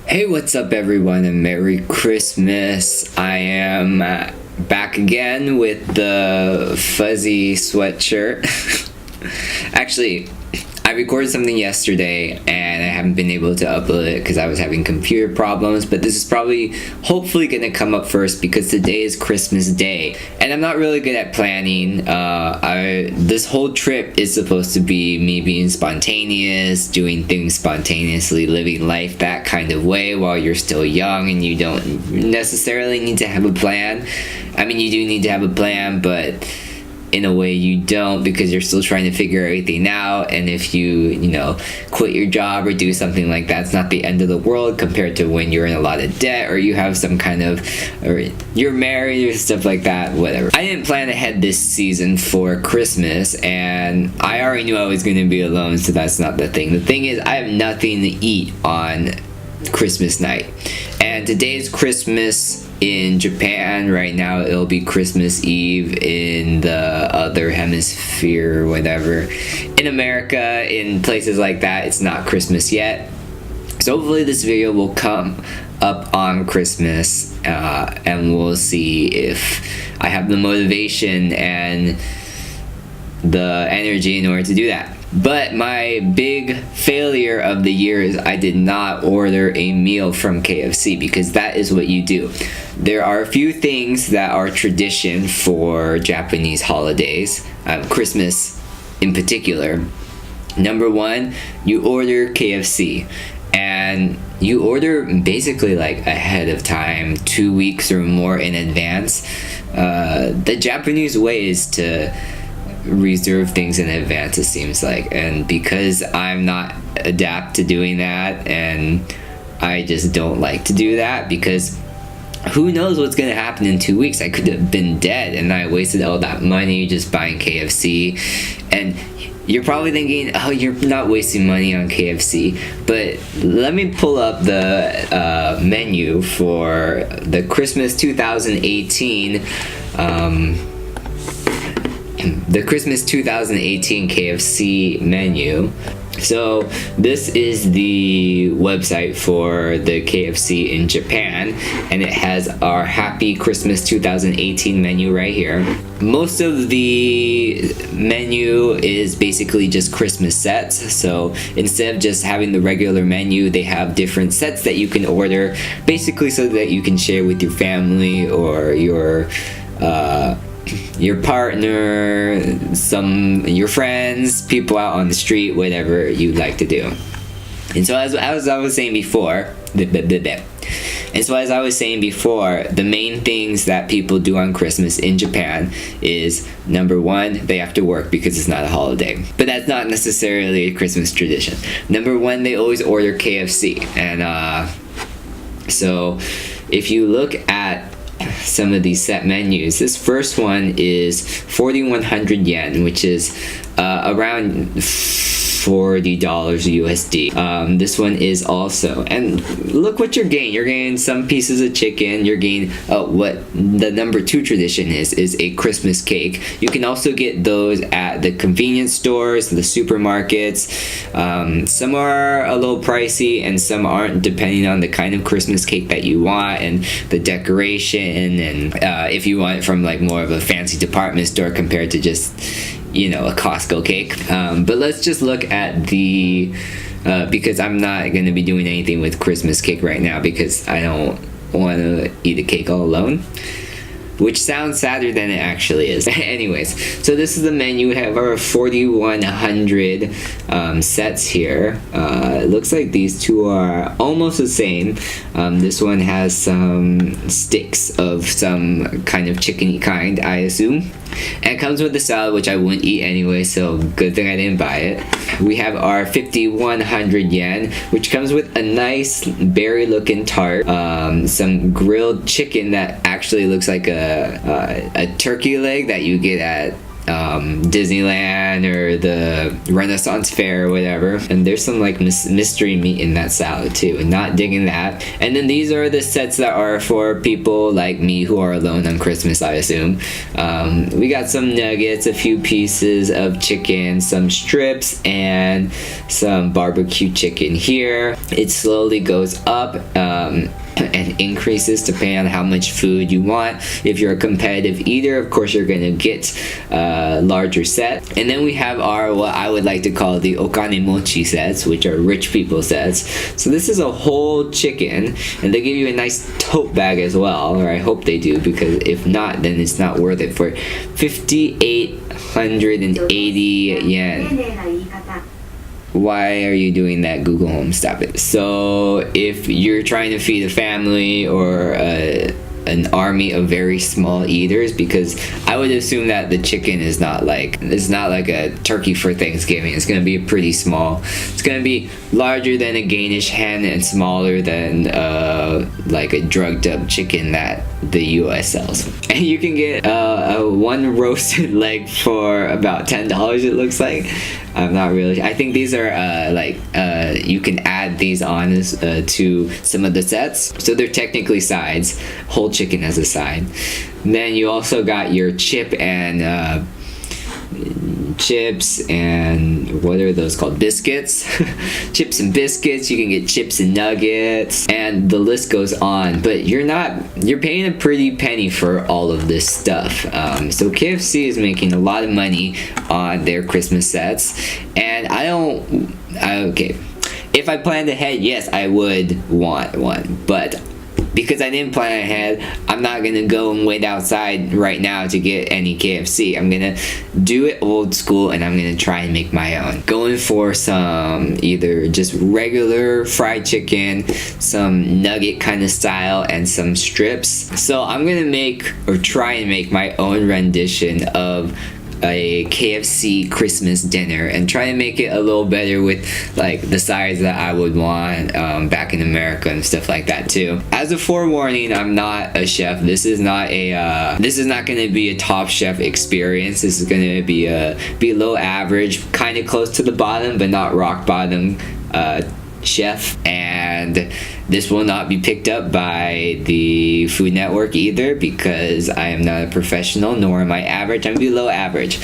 Hey, what's up everyone, and Merry Christmas. I am back again with the fuzzy sweatshirt. Actually, I recorded something yesterday and I haven't been able to upload it because I was having computer problems, but this is hopefully gonna come up first because today is Christmas Day and I'm not really good at planning. This whole trip is supposed to be me being spontaneous, doing things spontaneously, living life that kind of way while you're still young and you don't necessarily need to have a plan. I mean, you do need to have a plan, but in a way you don't, because you're still trying to figure everything out. And if you quit your job or do something like that, it's not the end of the world compared to when you're in a lot of debt or you have or you're married or stuff like that, whatever. I didn't plan ahead this season for Christmas and I already knew I was going to be alone, so that's not the thing. The thing is, I have nothing to eat on Christmas night, and today's Christmas in Japan. Right now it'll be Christmas Eve in the other hemisphere or whatever. In America, in places like that, it's not Christmas yet, so hopefully this video will come up on Christmas and we'll see if I have the motivation and the energy in order to do that. But my big failure of the year is I did not order a meal from KFC, because that is what you do. There are a few things that are tradition for Japanese holidays, Christmas in particular. Number one, you order KFC, and you order basically like ahead of time, 2 weeks or more in advance. The Japanese way is to reserve things in advance, it seems like, and because I'm not adept to doing that, and I just don't like to do that, because who knows what's gonna happen in 2 weeks. I could have been dead and I wasted all that money just buying KFC. And you're probably thinking, oh, you're not wasting money on KFC, but let me pull up the menu for the Christmas 2018 the Christmas 2018 KFC menu. So this is the website for the KFC in Japan, and it has our Happy Christmas 2018 menu right here. Most of the menu is basically just Christmas sets, so instead of just having the regular menu, they have different sets that you can order, basically so that you can share with your family or your partner, your friends, people out on the street, whatever you like to do. And so as I was saying before, the main things that people do on Christmas in Japan is, number one, they have to work because it's not a holiday. But that's not necessarily a Christmas tradition. Number one, they always order KFC. And so if you look at some of these set menus, this first one is 4,100 yen, which is around $40 USD. This one is also, and look what you're getting. You're getting some pieces of chicken. You're getting what the number two tradition is a Christmas cake. You can also get those at the convenience stores, the supermarkets. Some are a little pricey and some aren't, depending on the kind of Christmas cake that you want and the decoration, and if you want it from like more of a fancy department store compared to just a Costco cake. But let's just look at the because I'm not going to be doing anything with Christmas cake right now because I don't want to eat a cake all alone, which sounds sadder than it actually is. Anyways, so this is the menu. We have our 4,100 sets here. It looks like these two are almost the same. This one has some sticks of some kind of chicken-y kind, I assume. And it comes with the salad, which I wouldn't eat anyway, so good thing I didn't buy it. We have our 5,100 yen, which comes with a nice berry-looking tart, some grilled chicken that actually looks like a turkey leg that you get at Disneyland or the Renaissance Fair or whatever. And there's some like mystery meat in that salad too, and not digging that. And then these are the sets that are for people like me who are alone on Christmas, I assume. We got some nuggets, a few pieces of chicken, some strips, and some barbecue chicken here. It slowly goes up and increases depending on how much food you want. If you're a competitive eater, of course you're gonna get a larger set. And then we have our, what I would like to call the okanemochi sets, which are rich people sets. So this is a whole chicken, and they give you a nice tote bag as well, or I hope they do, because if not, then it's not worth it, for 5,880 yen. Why are you doing that, Google Home? Stop it. So if you're trying to feed a family or an army of very small eaters, because I would assume that the chicken is not like a turkey for Thanksgiving. It's gonna be pretty small. It's gonna be larger than a Danish hen and smaller than like a drugged up chicken that the US sells. And you can get one roasted leg for about $10, it looks like. I'm not really. I think these are you can add these on to some of the sets, so they're technically sides. Whole chicken as a side. And then you also got your chips and what are those called? Biscuits. Chips and biscuits. You can get chips and nuggets, and the list goes on. But you're paying a pretty penny for all of this stuff. So KFC is making a lot of money on their Christmas sets, and okay. If I planned ahead, yes, I would want one, but because I didn't plan ahead, I'm not gonna go and wait outside right now to get any KFC. I'm gonna do it old school, and I'm gonna try and make my own. Going for some either just regular fried chicken, some nugget kind of style, and some strips. So I'm gonna try and make my own rendition of a KFC Christmas dinner, and try to make it a little better with like the size that I would want back in America and stuff like that too. As a forewarning, I'm not a chef. This is not going to be a top chef experience. This is going to be low average, kind of close to the bottom, but not rock bottom chef. And this will not be picked up by the Food Network either, because I am not a professional, nor am I average. I'm below average.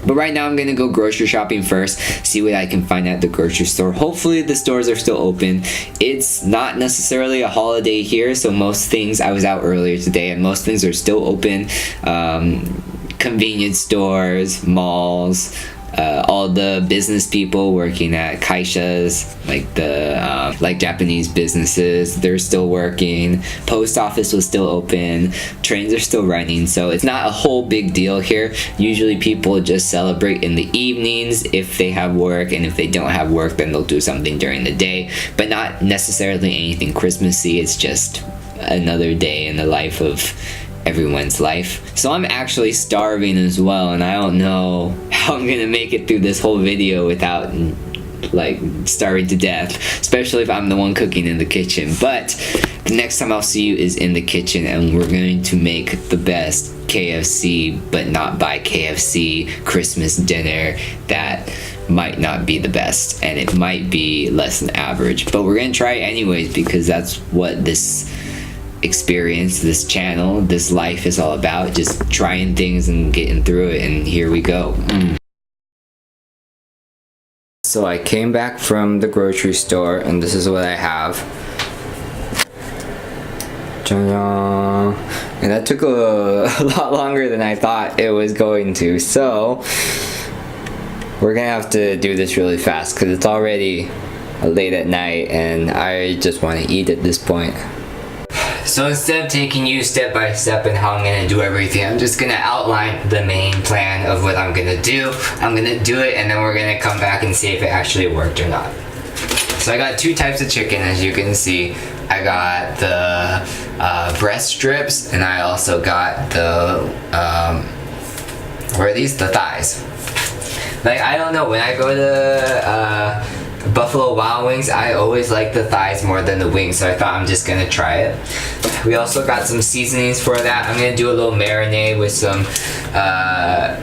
But right now I'm gonna go grocery shopping first, see what I can find at the grocery store. Hopefully the stores are still open. It's not necessarily a holiday here, so most things, I was out earlier today, and most things are still open. Convenience stores, malls, all the business people working at kaishas, like Japanese businesses, they're still working. Post office was still open. Trains are still running, so it's not a whole big deal here. Usually people just celebrate in the evenings if they have work, and if they don't have work, then they'll do something during the day, but not necessarily anything Christmassy. It's just another day in the life of everyone's life. So I'm actually starving as well, and I don't know how I'm gonna make it through this whole video without like starving to death, especially if I'm the one cooking in the kitchen. But the next time I'll see you is in the kitchen, and we're going to make the best KFC but not by KFC Christmas dinner that might not be the best, and it might be less than average, but we're gonna try it anyways, because that's what this experience, this channel, this life is all about. Just trying things and getting through it, and here we go. So I came back from the grocery store, and this is what I have. And that took a lot longer than I thought it was going to, so we're gonna have to do this really fast because it's already late at night and I just want to eat at this point. So instead of taking you step by step in how I'm gonna do everything, I'm just gonna outline the main plan of what I'm gonna do. I'm gonna do it, and then we're gonna come back and see if it actually worked or not. So I got two types of chicken, as you can see. I got the breast strips, and I also got the, what are these? The thighs. Like, I don't know, when I go to Buffalo Wild Wings, I always like the thighs more than the wings, so I thought I'm just gonna try it. We also got some seasonings for that. I'm gonna do a little marinade with some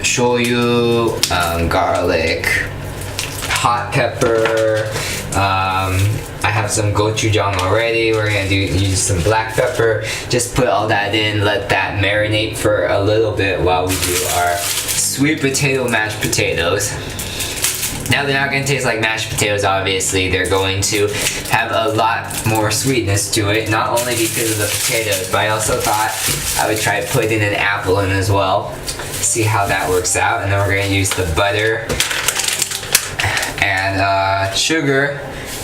shoyu, garlic, hot pepper. I have some gochujang already. We're gonna use some black pepper. Just put all that in, let that marinate for a little bit while we do our sweet potato mashed potatoes. Now they're not going to taste like mashed potatoes, obviously. They're going to have a lot more sweetness to it, not only because of the potatoes, but I also thought I would try putting an apple in as well. See how that works out. And then we're going to use the butter and sugar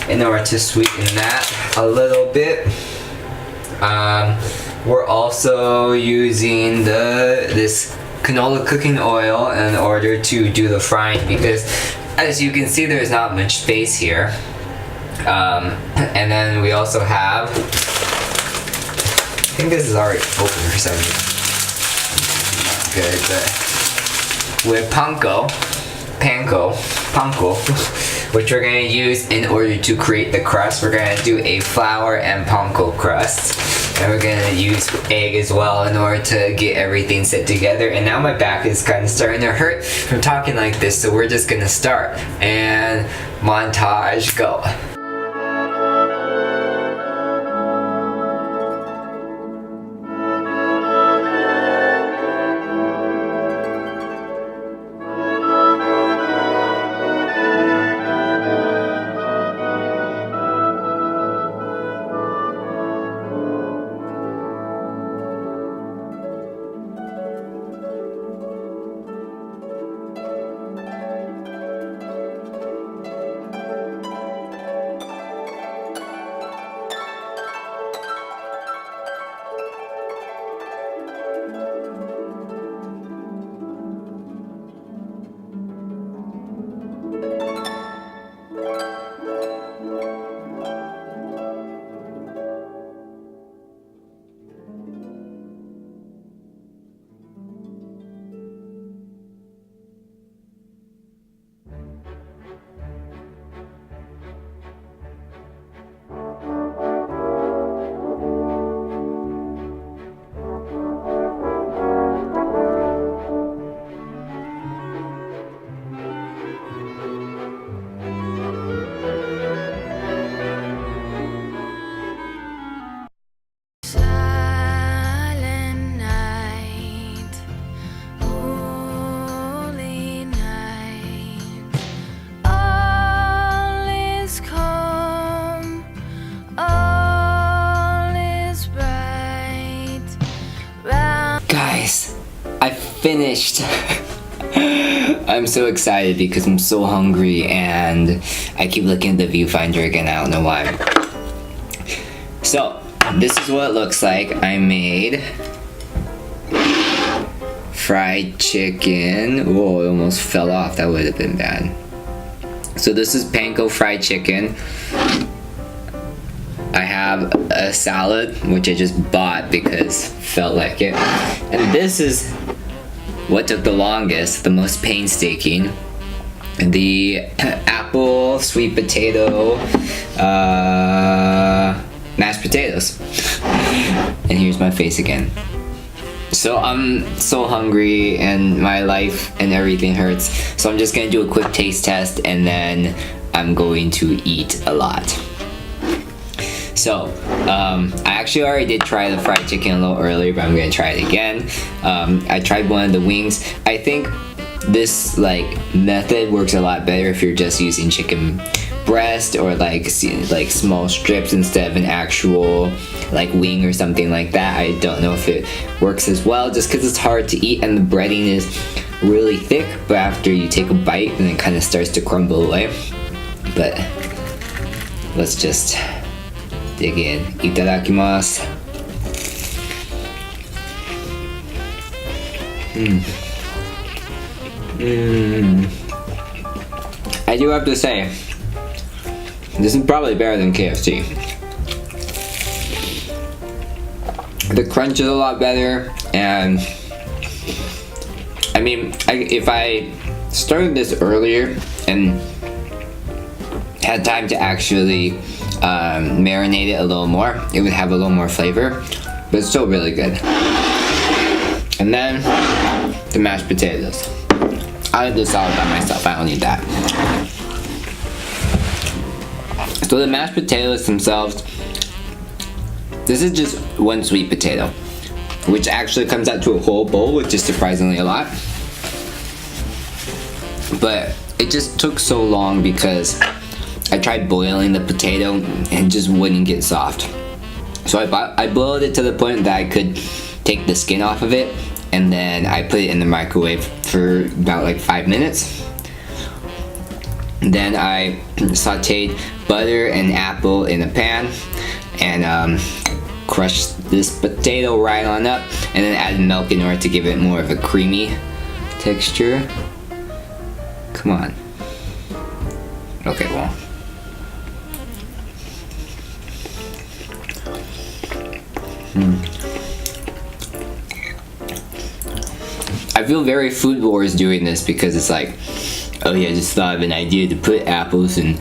in order to sweeten that a little bit. We're also using this canola cooking oil in order to do the frying, because as you can see, there's not much space here. And then we also have, I think this is already open for some reason. Good, but with panko, which we're going to use in order to create the crust. We're going to do a flour and panko crust. And we're going to use egg as well in order to get everything set together. And now my back is kind of starting to hurt from talking like this, so we're just going to start. And montage, go. I finished. I'm so excited because I'm so hungry and I keep looking at the viewfinder again. I don't know why. So this is what it looks like. I made fried chicken. Whoa, it almost fell off. That would have been bad. So this is panko fried chicken. I have a salad, which I just bought because felt like it. And this is what took the longest, the most painstaking. The apple, sweet potato, mashed potatoes. And here's my face again. So I'm so hungry and my life and everything hurts. So I'm just gonna do a quick taste test and then I'm going to eat a lot. So, I actually already did try the fried chicken a little earlier, but I'm gonna try it again. I tried one of the wings. I think this method works a lot better if you're just using chicken breast or like small strips instead of an actual wing or something like that. I don't know if it works as well just because it's hard to eat and the breading is really thick, but after you take a bite then it kind of starts to crumble away. But let's just dig in. Itadakimasu. I do have to say, this is probably better than KFC. The crunch is a lot better, and I mean, if I started this earlier and had time to actually marinate it a little more, it would have a little more flavor, but it's still really good. And then the mashed potatoes. I did the salad by myself, I don't need that. So the mashed potatoes themselves, this is just one sweet potato, which actually comes out to a whole bowl, which is surprisingly a lot. But it just took so long because I tried boiling the potato and it just wouldn't get soft. So I boiled it to the point that I could take the skin off of it, and then I put it in the microwave for about like 5 minutes. Then I sauteed butter and apple in a pan and crushed this potato right on up, and then added milk in order to give it more of a creamy texture. Come on. Okay, well. I feel very Food Wars doing this because it's like, oh yeah, I just thought of an idea to put apples and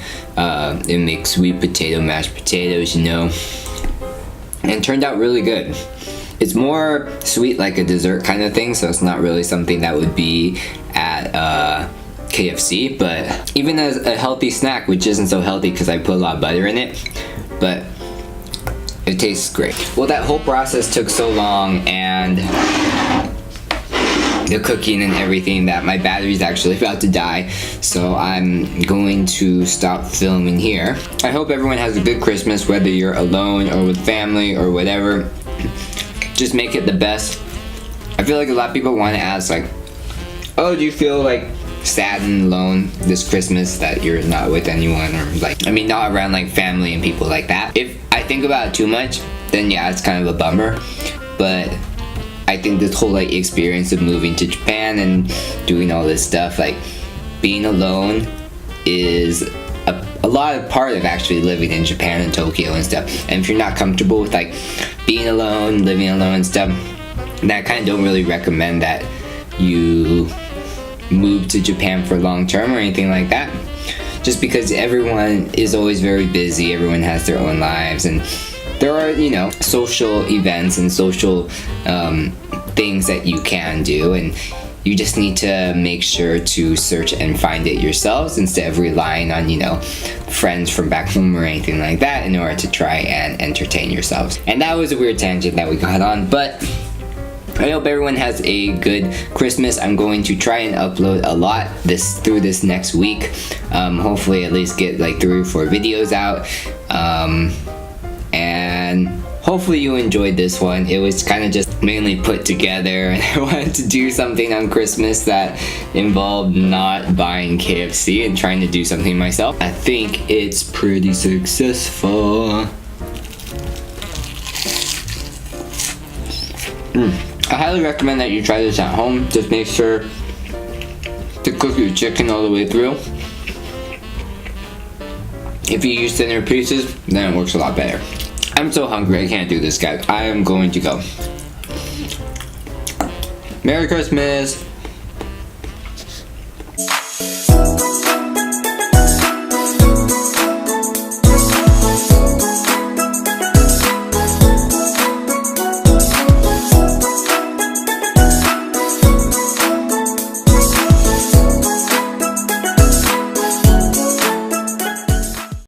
make sweet potato mashed potatoes, you know. And it turned out really good. It's more sweet, like a dessert kind of thing, so it's not really something that would be at KFC, but even as a healthy snack, which isn't so healthy because I put a lot of butter in it, but it tastes great. Well, that whole process took so long, and the cooking and everything, that my battery's actually about to die, so I'm going to stop filming here. I hope everyone has a good Christmas, whether you're alone or with family or whatever. Just make it the best. I feel like a lot of people want to ask, like, oh, do you feel like sad and alone this Christmas that you're not with anyone, or like, I mean, not around like family and people like that? If I think about it too much, then yeah, it's kind of a bummer. But I think this whole like experience of moving to Japan and doing all this stuff, like being alone is a lot of part of actually living in Japan and Tokyo and stuff. And if you're not comfortable with like being alone, living alone and stuff, then I kind of don't really recommend that you move to Japan for long term or anything like that. Just because everyone is always very busy, everyone has their own lives, and there are, you know, social events and social things that you can do, and you just need to make sure to search and find it yourselves instead of relying on, you know, friends from back home or anything like that in order to try and entertain yourselves. And that was a weird tangent that we got on, but I hope everyone has a good Christmas. I'm going to try and upload a lot through this next week. Hopefully at least get like 3 or 4 videos out. And hopefully you enjoyed this one. It was kind of just mainly put together, and I wanted to do something on Christmas that involved not buying KFC and trying to do something myself. I think it's pretty successful. I highly recommend that you try this at home. Just make sure to cook your chicken all the way through. If you use thinner pieces, then it works a lot better. I'm so hungry, I can't do this, guys. I am going to go. Merry Christmas!